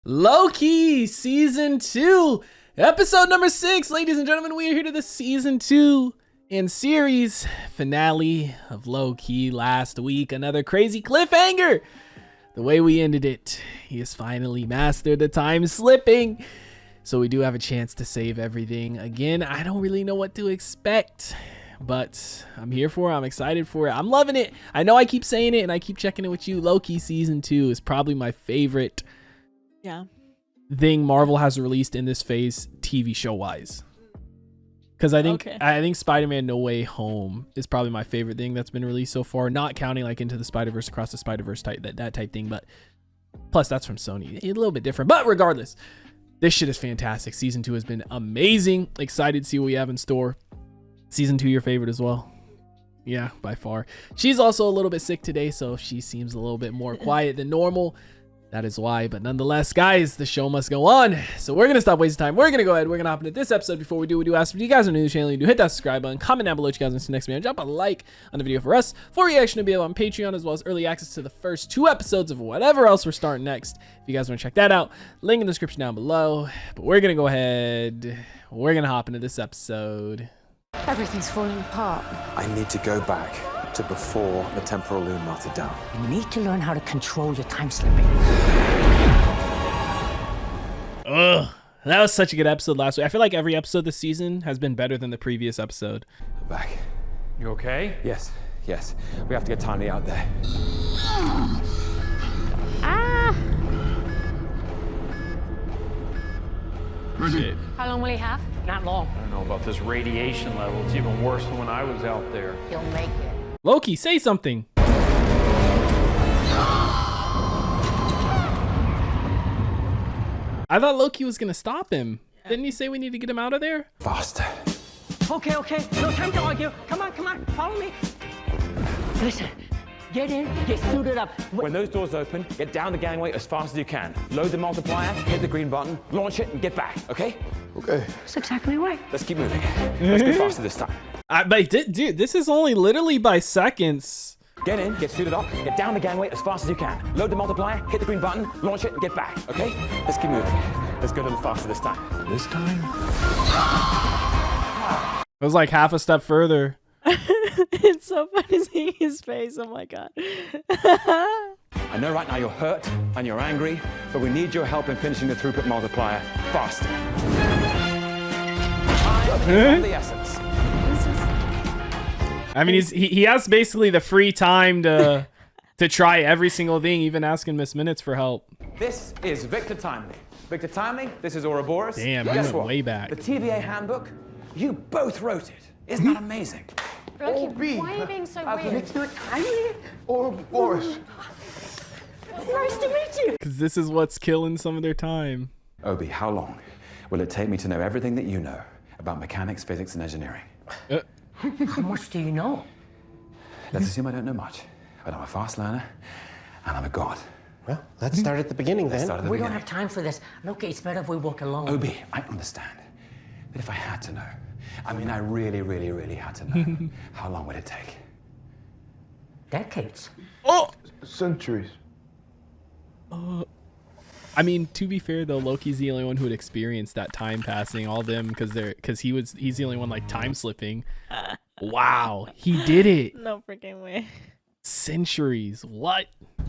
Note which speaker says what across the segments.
Speaker 1: Loki season 2 episode number 6. Ladies and gentlemen, we are here to the season 2 and series finale of Loki. Last week, another crazy cliffhanger. The way we ended it, he has finally mastered the time slipping, so we do have a chance to save everything. Again, I don't really know what to expect, but I'm here for it. I'm excited for it. I'm loving it. I know I keep saying it and I keep checking it with you. Loki season 2 is probably my favorite thing Marvel has released in this phase, TV show wise. Because I think Spider-Man No Way Home is probably my favorite thing that's been released so far, not counting like Into the Spider-Verse, Across the Spider-Verse type that type thing, but plus that's from Sony, a little bit different. But regardless, this shit is fantastic. Season 2 has been amazing. Excited to see what we have in store. Season 2 your favorite as well? Yeah, by far. She's also a little bit sick today, so she seems a little bit more quiet than normal. That is why, but nonetheless, guys, the show must go on. So we're going to stop wasting time. We're going to go ahead. We're going to hop into this episode. Before we do, we do ask if you guys are new to the channel, you do hit that subscribe button, comment down below what you guys want to see next video, and drop a like on the video for us, for reaction to be able on Patreon, as well as early access to the first 2 episodes of whatever else we're starting next. If you guys want to check that out, link in the description down below. But we're going to go ahead. We're going to hop into this episode.
Speaker 2: Everything's falling apart.
Speaker 3: I need to go back to before the temporal loom melted down.
Speaker 2: You need to learn how to control your time slipping.
Speaker 1: Ugh, that was such a good episode last week. I feel like every episode this season has been better than the previous episode.
Speaker 3: I'm back.
Speaker 4: You okay?
Speaker 3: Yes. We have to get timely out there.
Speaker 1: Shit.
Speaker 5: How long will he have?
Speaker 2: Not long.
Speaker 4: I don't know about this radiation level. It's even worse than when I was out there.
Speaker 2: He'll make it.
Speaker 1: Loki, say something. I thought Loki was gonna stop him. Didn't he say we need to get him out of there?
Speaker 3: Faster.
Speaker 2: Okay. No time to argue. Come on. Follow me. Listen. Get in. Get suited up.
Speaker 6: When those doors open, get down the gangway as fast as you can. Load the multiplier, hit the green button, launch it, and get back, okay?
Speaker 3: Okay.
Speaker 2: That's exactly right.
Speaker 6: Let's keep moving. Let's go faster this time.
Speaker 1: But dude, this is only literally by seconds.
Speaker 6: Get in, get suited up, get down the gangway as fast as you can. Load the multiplier, hit the green button, launch it, and get back, okay? Let's keep moving. Let's go a little faster this time.
Speaker 3: This time?
Speaker 1: It was like half a step further.
Speaker 7: It's so funny seeing his face. Oh my god.
Speaker 6: I know right now you're hurt and you're angry, but we need your help in finishing the throughput multiplier faster. Time is of the essence.
Speaker 1: I mean, he has basically the free time to try every single thing, even asking Miss Minutes for help.
Speaker 6: This is Victor Timely. Victor Timely, this is Ouroboros.
Speaker 1: Damn, he
Speaker 6: Guess
Speaker 1: went
Speaker 6: what?
Speaker 1: way back.
Speaker 6: The TVA handbook, you both wrote it. Isn't that amazing?
Speaker 5: Loki, why are you being so weird?
Speaker 3: Ouroboros.
Speaker 5: Nice to meet you.
Speaker 1: Because this is what's killing some of their time.
Speaker 6: Obi, how long will it take me to know everything that you know about mechanics, physics, and engineering?
Speaker 2: How much do you know?
Speaker 6: Let's assume I don't know much, but I'm a fast learner, and I'm a god.
Speaker 8: Well, let's start at the beginning then.
Speaker 6: Start at the
Speaker 2: We don't
Speaker 6: beginning.
Speaker 2: have time for this. Look, it's better if we walk alone.
Speaker 6: Obi, I understand. But if I had to know, I mean, I really had to know, how long would it take?
Speaker 2: Decades.
Speaker 1: Oh!
Speaker 8: Centuries.
Speaker 1: I mean, to be fair though, Loki's the only one who would experience that time passing. All them because he's the only one like time slipping. Wow, he did it.
Speaker 7: No freaking way.
Speaker 1: Centuries. What?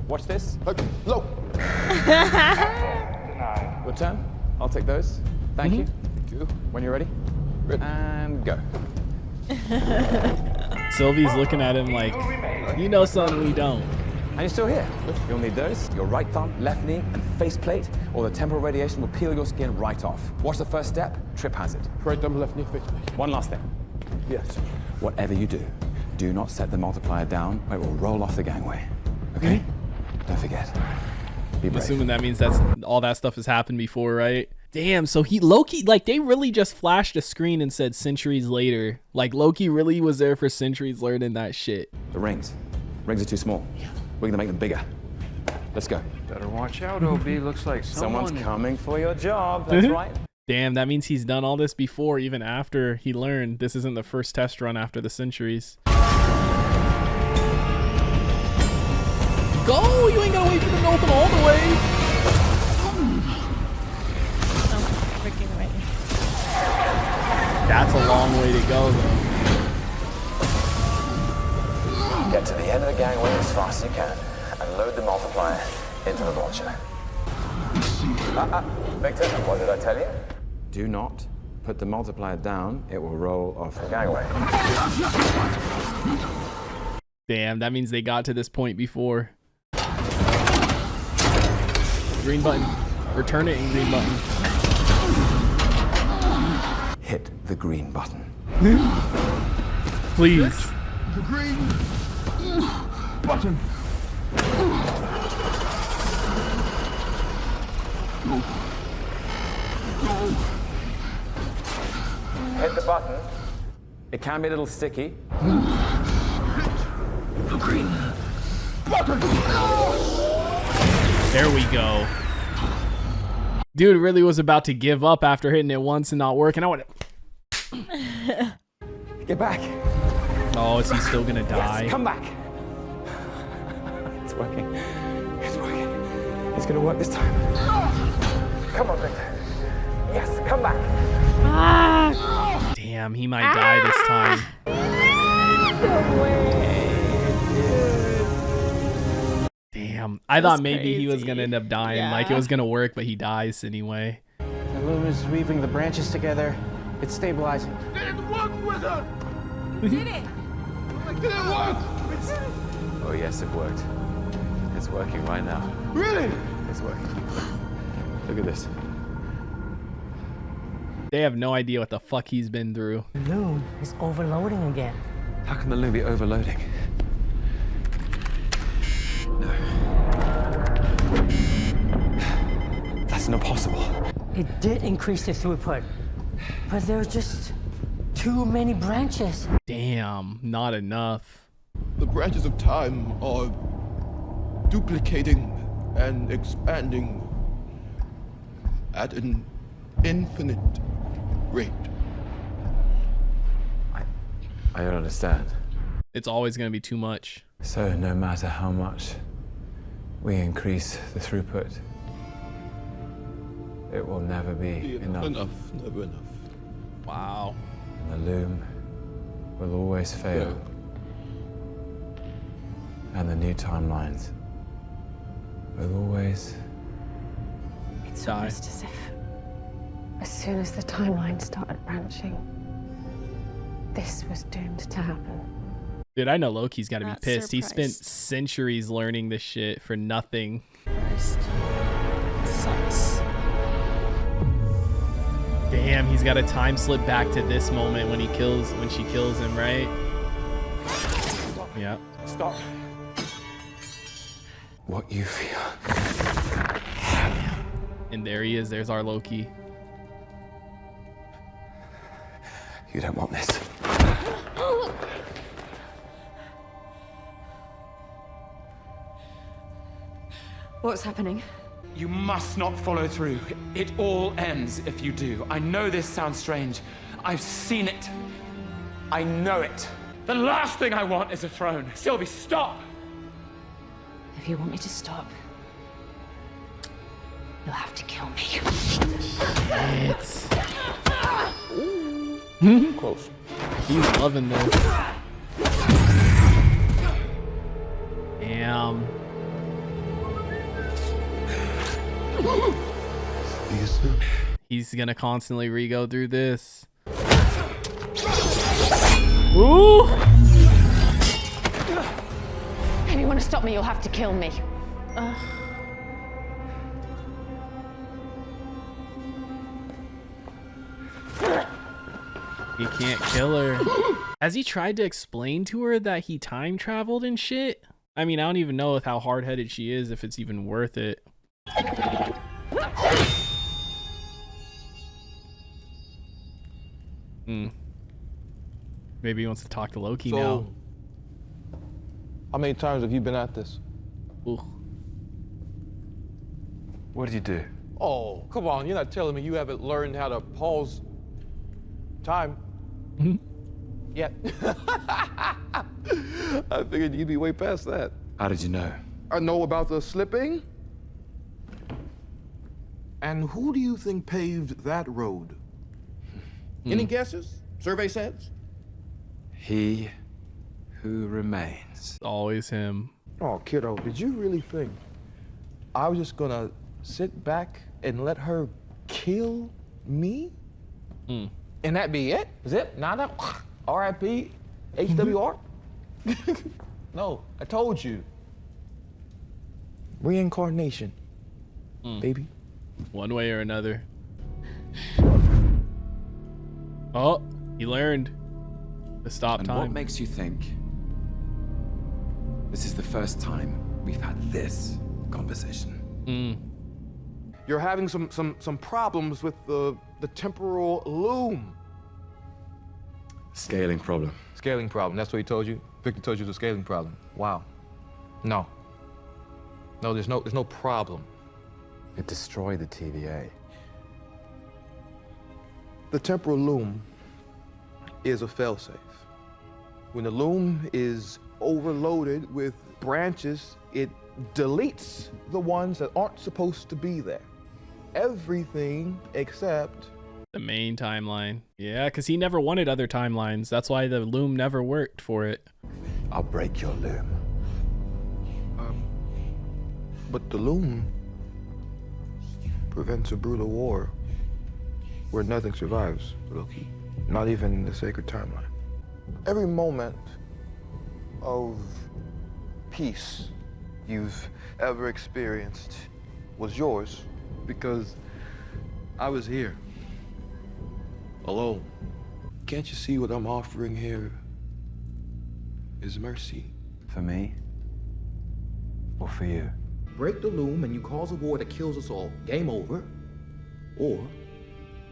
Speaker 6: Watch this.
Speaker 8: Look.
Speaker 6: Good turn. I'll take those. Thank you. When you're ready. And go.
Speaker 1: Sylvie's looking at him like, you know something we don't.
Speaker 6: And you're still here. You'll need those, your right thumb, left knee, and faceplate, or the temporal radiation will peel your skin right off. Watch the first step, trip hazard.
Speaker 8: Right thumb, left knee, face.
Speaker 6: One last thing.
Speaker 8: Yes.
Speaker 6: Whatever you do not set the multiplier down or it will roll off the gangway. Okay? Don't forget. Be
Speaker 1: I'm
Speaker 6: brave.
Speaker 1: assuming that means that's all that stuff has happened before, right? Damn, so Loki, like they really just flashed a screen and said centuries later. Like Loki really was there for centuries learning that shit.
Speaker 6: The rings. Rings are too small. We're gonna make them bigger. Let's go.
Speaker 4: Better watch out, Obi. Looks like
Speaker 6: Someone's coming for your job. That's right.
Speaker 1: Damn, that means he's done all this before, even after he learned this isn't the first test run after the centuries. Go! You ain't gotta wait for them to open all the way. long way to go, though.
Speaker 6: Get to the end of the gangway as fast as you can and load the multiplier into the launcher. Victor, what did I tell you? Do not put the multiplier down. It will roll off the gangway.
Speaker 1: Damn, that means they got to this point before. Green button. Return it in green button.
Speaker 6: Hit the green button.
Speaker 1: Please.
Speaker 8: The green button.
Speaker 6: Hit the button. It can be a little sticky.
Speaker 8: The green button.
Speaker 1: There we go. Dude really was about to give up after hitting it once and not working. I want to
Speaker 6: Get back.
Speaker 1: Oh, is he still gonna die?
Speaker 6: Yes, come back. It's working. It's working. It's gonna work this time. Come on, Victor. Yes, come back.
Speaker 1: Damn, he might die this time.
Speaker 7: No way.
Speaker 1: Damn, I thought
Speaker 7: That's
Speaker 1: maybe he was gonna
Speaker 7: crazy.
Speaker 1: end up dying, like it
Speaker 7: Yeah.
Speaker 1: was gonna work, but he dies anyway.
Speaker 8: The loom is weaving the branches together. It's stabilizing.
Speaker 5: Did it work, wizard? Did it?
Speaker 8: Did it work?
Speaker 6: Oh, yes, it worked. It's working right now.
Speaker 8: Really?
Speaker 6: It's working. Look at this.
Speaker 1: They have no idea what the fuck he's been through.
Speaker 2: Loom is overloading again.
Speaker 6: How can the loom be overloading? No. That's not possible.
Speaker 2: It did increase the throughput, but there's just too many branches.
Speaker 1: Damn, not enough.
Speaker 8: The branches of time are duplicating and expanding at an infinite rate.
Speaker 6: I don't understand.
Speaker 1: It's always gonna be too much.
Speaker 6: So no matter how much we increase the throughput, it will never be enough.
Speaker 8: Never enough.
Speaker 1: Wow.
Speaker 6: And the loom will always fail. And the new timelines will always
Speaker 5: It's
Speaker 1: die.
Speaker 5: almost as if, as soon as the timeline started branching, this was doomed to happen.
Speaker 1: Dude, I know Loki's gotta be
Speaker 7: Not
Speaker 1: pissed. He spent
Speaker 7: surprised.
Speaker 1: centuries learning this shit for nothing.
Speaker 7: Christ. Sucks.
Speaker 1: Damn, he's got a time slip back to this moment when she kills him, right? Yep.
Speaker 6: stop. What you feel.
Speaker 1: And there he is. There's our Loki.
Speaker 6: You don't want this.
Speaker 5: What's happening?
Speaker 9: You must not follow through. It all ends if you do. I know this sounds strange. I've seen it. I know it. The last thing I want is a throne. Sylvie, stop!
Speaker 5: If you want me to stop, you'll have to kill me.
Speaker 1: It's
Speaker 8: Close.
Speaker 1: he's loving this. Damn. He's gonna constantly re-go through this. Ooh!
Speaker 5: If you want to stop me, you'll have to kill me.
Speaker 1: He can't kill her. Has he tried to explain to her that he time traveled and shit? I mean, I don't even know with how hard-headed she is if it's even worth it. Maybe he wants to talk to Loki now.
Speaker 8: How many times have you been at this?
Speaker 1: Ooh.
Speaker 6: What did you do?
Speaker 8: Oh, come on. You're not telling me you haven't learned how to pause time yet. I figured you'd be way past that.
Speaker 6: How did you know?
Speaker 8: I know about the slipping. And who do you think paved that road? Any guesses?
Speaker 10: Survey says?
Speaker 6: He who remains.
Speaker 1: Always him.
Speaker 8: Oh, kiddo, did you really think I was just gonna sit back and let her kill me? And that be it? Zip, nada, R.I.P., HWR? No, I told you. Reincarnation, baby.
Speaker 1: One way or another. Oh, he learned to stop
Speaker 6: And
Speaker 1: time.
Speaker 6: what makes you think this is the first time we've had this conversation?
Speaker 8: You're having some problems with the temporal loom.
Speaker 6: Scaling problem.
Speaker 8: Scaling problem, that's what he told you? Victor told you the scaling problem. Wow. No, there's no problem.
Speaker 3: It destroyed the TVA.
Speaker 8: The temporal loom is a failsafe. When the loom is overloaded with branches, it deletes the ones that aren't supposed to be there. Everything except
Speaker 1: The main timeline. Yeah, because he never wanted other timelines. That's why the loom never worked for it.
Speaker 3: I'll break your loom.
Speaker 8: But the loom prevents a brutal war where nothing survives, Loki. Not even the sacred timeline. Every moment of peace you've ever experienced was yours because I was here, alone. Can't you see what I'm offering here is mercy?
Speaker 3: For me? Or for you?
Speaker 10: Break the loom and you cause a war that kills us all. Game over. Or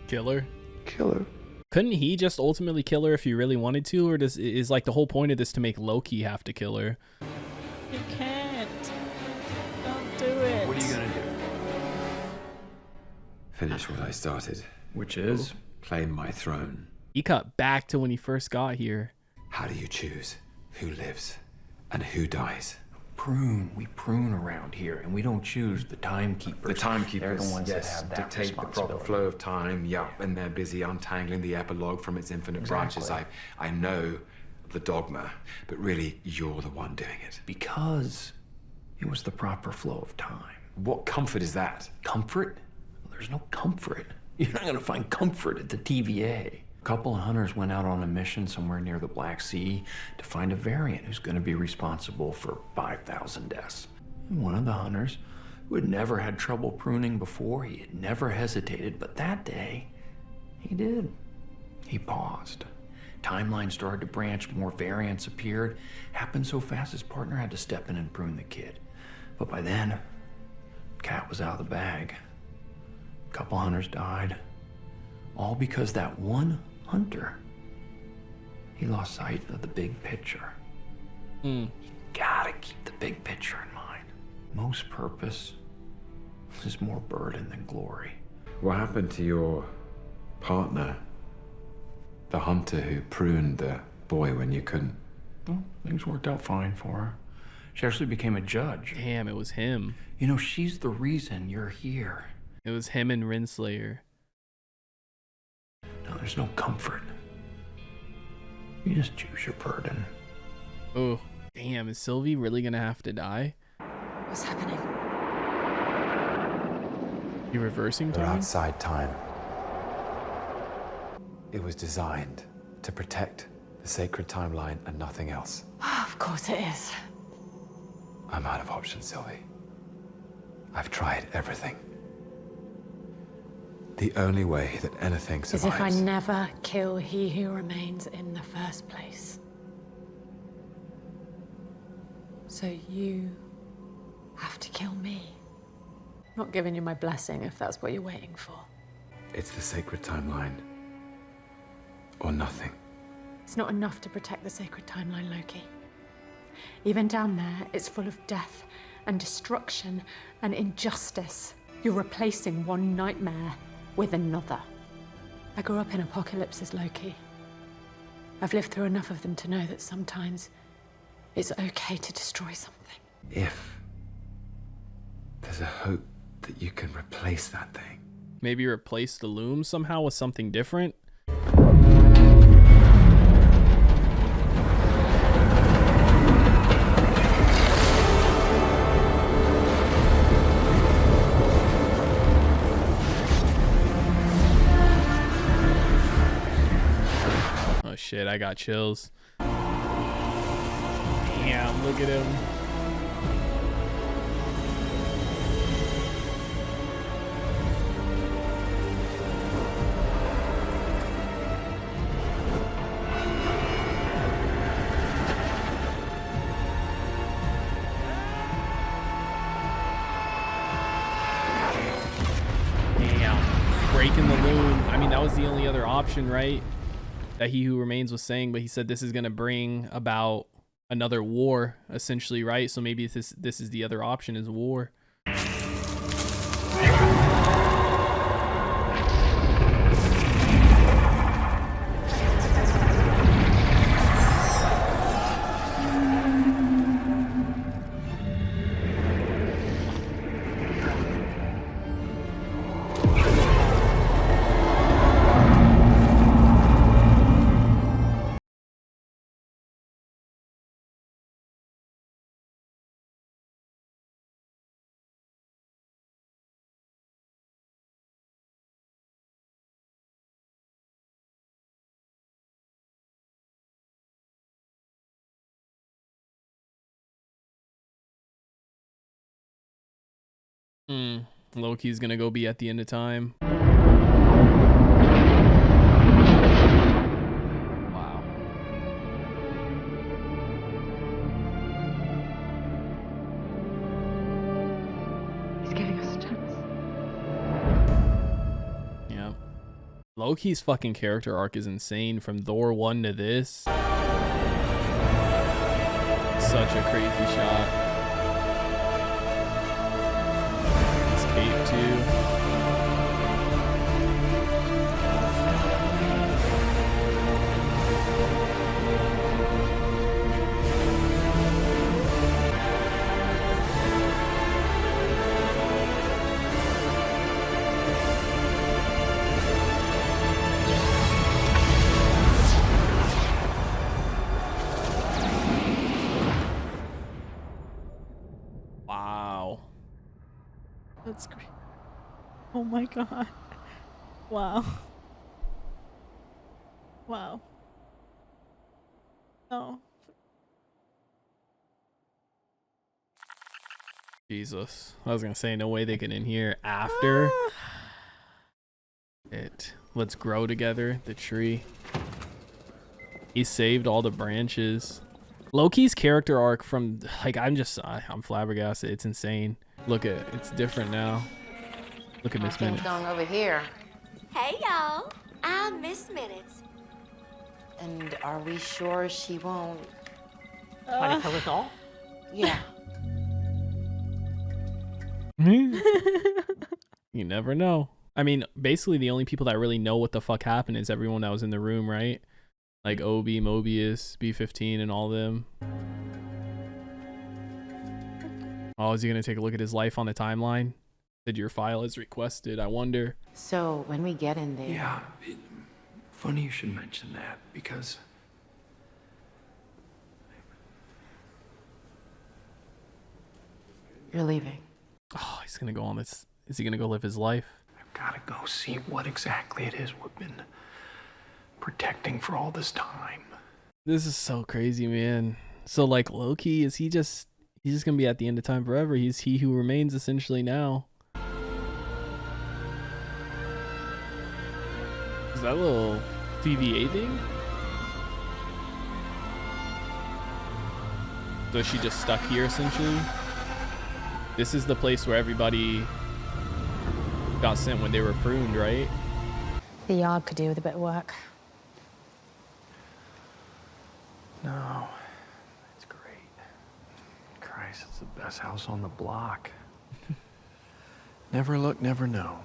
Speaker 1: Killer.
Speaker 8: Kill her.
Speaker 1: Couldn't he just ultimately kill her if he really wanted to? Or is like the whole point of this to make Loki have to kill her?
Speaker 7: You can't. Don't do it.
Speaker 11: What are you gonna do?
Speaker 6: Finish what I started.
Speaker 11: Which is?
Speaker 6: Claim my throne.
Speaker 1: He cut back to when he first got here.
Speaker 6: How do you choose who lives and who dies?
Speaker 11: Prune. We prune around here, and we don't choose the timekeepers.
Speaker 6: The timekeepers,
Speaker 11: They're the ones
Speaker 6: yes,
Speaker 11: that have that
Speaker 6: dictate the proper flow of time. Yeah, and they're busy untangling the epilogue from its infinite branches. I know the dogma, but really, you're the one doing it.
Speaker 11: Because it was the proper flow of time.
Speaker 6: What comfort is that?
Speaker 11: Comfort? Well, there's no comfort. You're not gonna find comfort at the TVA. A couple of hunters went out on a mission somewhere near the Black Sea to find a variant who's gonna be responsible for 5,000 deaths. And one of the hunters, who had never had trouble pruning before, he had never hesitated, but that day, he did. He paused. Timelines started to branch, more variants appeared. Happened so fast his partner had to step in and prune the kid. But by then, cat was out of the bag. A couple hunters died. All because that one hunter, he lost sight of the big picture. You gotta keep the big picture in mind. Most purpose is more burden than glory.
Speaker 6: What happened to your partner? The hunter who pruned the boy when you couldn't?
Speaker 11: Well, things worked out fine for her. She actually became a judge.
Speaker 1: Damn, it was him.
Speaker 11: You know, she's the reason you're here.
Speaker 1: It was him and Renslayer.
Speaker 11: No, there's no comfort. You just choose your burden.
Speaker 1: Oh, damn, is Sylvie really gonna have to die?
Speaker 5: What's happening?
Speaker 1: You reversing
Speaker 3: We're
Speaker 1: time?
Speaker 3: outside time. It was designed to protect the sacred timeline and nothing else.
Speaker 5: Of course it is.
Speaker 3: I'm out of options, Sylvie. I've tried everything. The only way that anything
Speaker 5: As
Speaker 3: survives...
Speaker 5: if I never kill he who remains in the first place. So you have to kill me. Not giving you my blessing if that's what you're waiting for.
Speaker 3: It's the sacred timeline. Or nothing.
Speaker 5: It's not enough to protect the sacred timeline, Loki. Even down there, it's full of death and destruction and injustice. You're replacing one nightmare with another. I grew up in apocalypses, Loki. I've lived through enough of them to know that sometimes it's okay to destroy something.
Speaker 3: If there's a hope that you can replace that thing.
Speaker 1: Maybe replace the loom somehow with something different? shit, I got chills. Damn, look at him. Breaking the loom. I mean, that was the only other option, right? That He Who Remains was saying, but he said this is going to bring about another war, essentially, right? So maybe this is the other option, is war. Loki's gonna go be at the end of time. Wow.
Speaker 5: He's giving us a chance.
Speaker 1: Yeah. Loki's fucking character arc is insane from Thor 1 to this. Such a crazy shot. Cape too. Wow.
Speaker 7: That's great. Oh my god. Wow. Wow. No.
Speaker 1: Jesus. I was gonna say, no way they get in here after it. Let's grow together, the tree. He saved all the branches. Loki's character arc from, like, I'm flabbergasted. It's insane. Look at, it's different now. Look at Miss Minutes.
Speaker 12: Going over here.
Speaker 13: Hey, y'all. I'm Miss Minutes.
Speaker 12: And are we sure she won't?
Speaker 2: Want to kill us all?
Speaker 12: Yeah.
Speaker 1: You never know. I mean, basically the only people that really know what the fuck happened is everyone that was in the room, right? Like Obi, Mobius, B-15, and all them. Oh, is he gonna take a look at his life on the timeline? Said your file is requested. I wonder.
Speaker 12: So when we get in there.
Speaker 11: Yeah, funny you should mention that, because
Speaker 12: You're leaving.
Speaker 1: Oh, he's gonna go on this. Is he gonna go live his life?
Speaker 11: I've gotta go see what exactly it is we've been protecting for all this time.
Speaker 1: This is so crazy, man. So like Loki, is he's just gonna be at the end of time forever? He's He Who Remains essentially now. Is that a little TVA thing? So is she just stuck here essentially? This is the place where everybody got sent when they were pruned, right?
Speaker 5: The yard could do with a bit of work.
Speaker 11: No, it's great. Christ, it's the best house on the block. Never look, never know.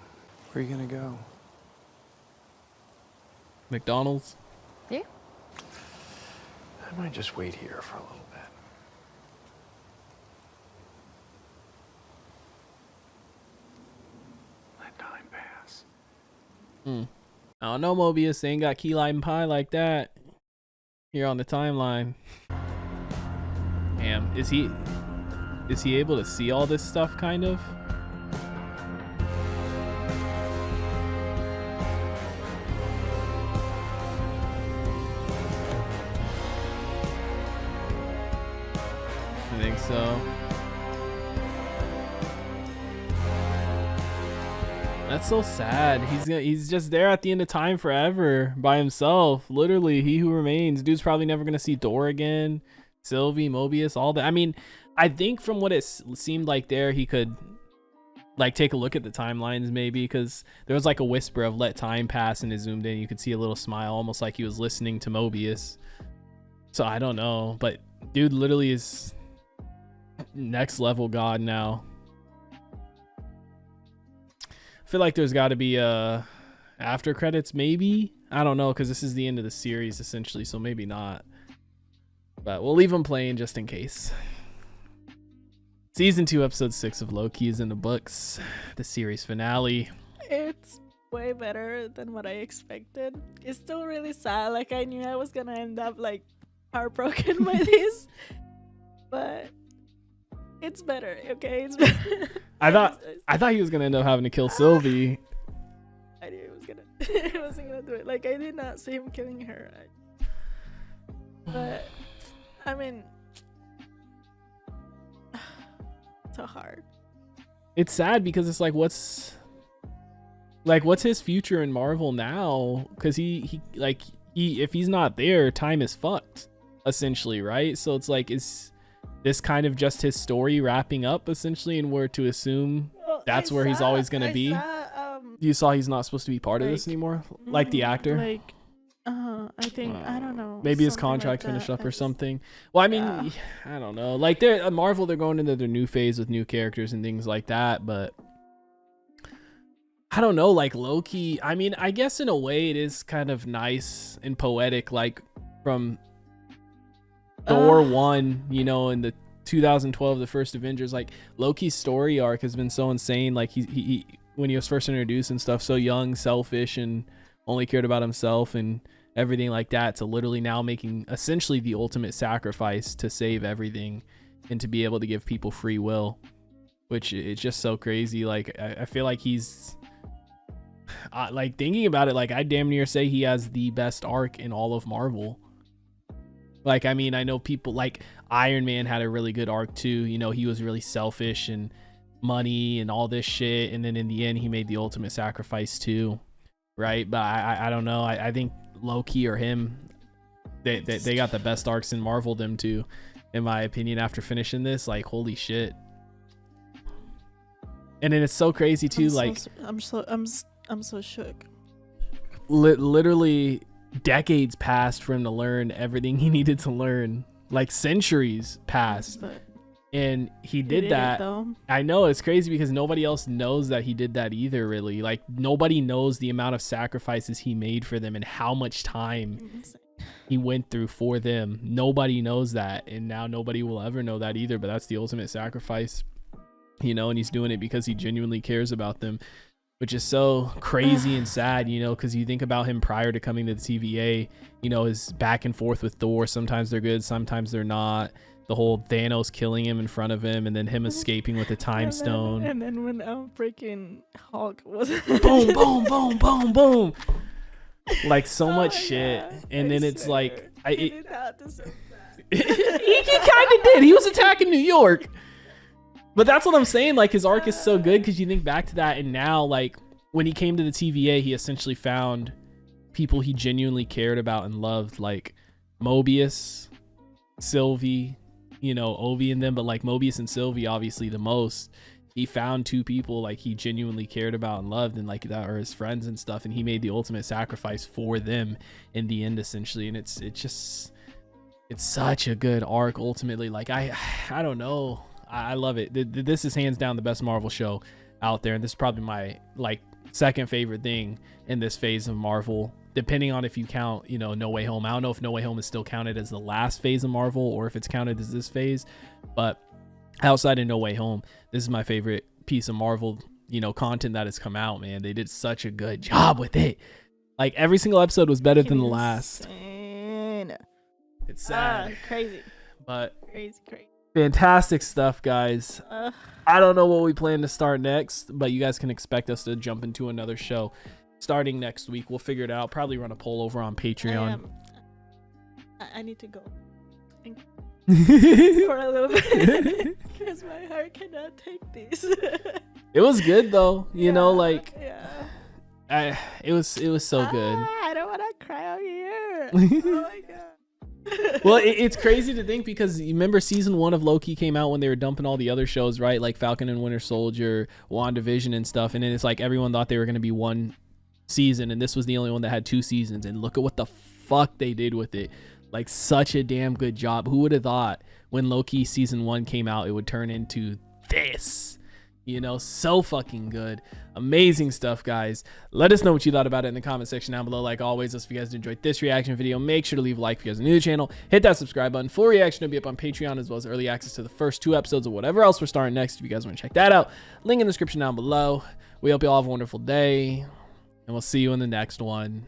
Speaker 11: Where are you gonna go?
Speaker 1: McDonald's?
Speaker 5: Yeah.
Speaker 11: I might just wait here for a little bit. Let time pass.
Speaker 1: I don't know, Mobius. They ain't got key lime pie like that here on the timeline. Damn, is he able to see all this stuff, kind of? So that's so sad. He's just there at the end of time forever by himself. Literally, he who remains. Dude's probably never gonna see Thor again, Sylvie, Mobius, all that. I mean, I think from what it seemed like there, he could like take a look at the timelines maybe, because there was like a whisper of let time pass and it zoomed in. You could see a little smile, almost like he was listening to Mobius. So I don't know, but dude literally is next level god now. I feel like there's got to be after credits maybe. I don't know, because this is the end of the series essentially, so maybe not. But we'll leave them playing just in case. Season 2, episode 6 of Loki is in the books. The series finale.
Speaker 7: It's way better than what I expected. It's still really sad. Like, I knew I was gonna end up like heartbroken by this, but it's better. Okay, it's better.
Speaker 1: I thought he was gonna end up having to kill Sylvie.
Speaker 7: I knew he wasn't gonna do it. Like, I did not see him killing her. But I mean, so hard.
Speaker 1: It's sad because it's like, what's his future in Marvel now? Because he if he's not there, time is fucked essentially, right? So it's like, is this kind of just his story wrapping up essentially, and we're to assume that's where he's always gonna be? You saw he's not supposed to be part of this anymore, like the actor.
Speaker 7: Like, I think I don't know.
Speaker 1: Maybe his contract finished up or something. Well, I mean, I don't know. Like they're Marvel, they're going into their new phase with new characters and things like that. But I don't know. Like Loki, I mean, I guess in a way it is kind of nice and poetic. Like from Thor 1, you know, in the 2012, the first Avengers, like Loki's story arc has been so insane. Like he when he was first introduced and stuff, so young, selfish, and only cared about himself and everything like that, to literally now making essentially the ultimate sacrifice to save everything and to be able to give people free will, which it's just so crazy. Like I feel like he's like, thinking about it, like I damn near say he has the best arc in all of Marvel. Like, I mean, I know people like Iron Man had a really good arc too, you know, he was really selfish and money and all this shit, and then in the end he made the ultimate sacrifice too, right? But I don't know, I think Loki or him, they got the best arcs in Marvel, them two, in my opinion, after finishing this. Like, holy shit. And then it's so crazy too,
Speaker 7: I'm so shook.
Speaker 1: Literally decades passed for him to learn everything he needed to learn, like centuries passed, and he did that. I know, it's crazy because nobody else knows that he did that either, really. Like nobody knows the amount of sacrifices he made for them and how much time he went through for them. Nobody knows that, and now nobody will ever know that either. But that's the ultimate sacrifice, you know, and he's doing it because he genuinely cares about them, which is so crazy and sad, you know, because you think about him prior to coming to the TVA, you know, his back and forth with Thor. Sometimes they're good, sometimes they're not. The whole Thanos killing him in front of him, and then him escaping with the time stone.
Speaker 7: And then when freaking Hulk was
Speaker 1: boom, boom, boom, boom, boom. Like so much shit. And then it's like, he kind of did. He was attacking New York. But that's what I'm saying. Like his arc is so good because you think back to that, and now like when he came to the TVA, he essentially found people he genuinely cared about and loved, like Mobius, Sylvie, you know, Ovi and them, but like Mobius and Sylvie obviously the most. He found two people like he genuinely cared about and loved, and like that are his friends and stuff, and he made the ultimate sacrifice for them in the end essentially. And it's such a good arc ultimately. Like I don't know, I love it. This is hands down the best Marvel show out there, and this is probably my like second favorite thing in this phase of Marvel, depending on if you count, you know, No Way Home. I don't know if No Way Home is still counted as the last phase of Marvel or if it's counted as this phase, but outside of No Way Home, this is my favorite piece of Marvel, you know, content that has come out, man. They did such a good job with it. Like every single episode was better than the last. It's sad.
Speaker 7: Crazy.
Speaker 1: But
Speaker 7: crazy.
Speaker 1: Fantastic stuff, guys. I don't know what we plan to start next, but you guys can expect us to jump into another show starting next week. We'll figure it out. Probably run a poll over on Patreon.
Speaker 7: I need to go. for a little bit because my heart cannot take this.
Speaker 1: It was good though, you know, like
Speaker 7: yeah.
Speaker 1: it was so good.
Speaker 7: I don't want to cry out here. Oh my god.
Speaker 1: Well, it's crazy to think because you remember season 1 of Loki came out when they were dumping all the other shows, right? Like Falcon and Winter Soldier, WandaVision and stuff. And then it's like everyone thought they were going to be one season, and this was the only one that had 2 seasons. And look at what the fuck they did with it. Like, such a damn good job. Who would have thought when Loki season 1 came out, it would turn into this? You know, so fucking good. Amazing stuff, guys. Let us know what you thought about it in the comment section down below. Like always, if you guys enjoyed this reaction video, make sure to leave a like if you guys are new to the channel. Hit that subscribe button. Full reaction will be up on Patreon, as well as early access to the first 2 episodes of whatever else we're starting next. If you guys want to check that out, link in the description down below. We hope you all have a wonderful day, and we'll see you in the next one.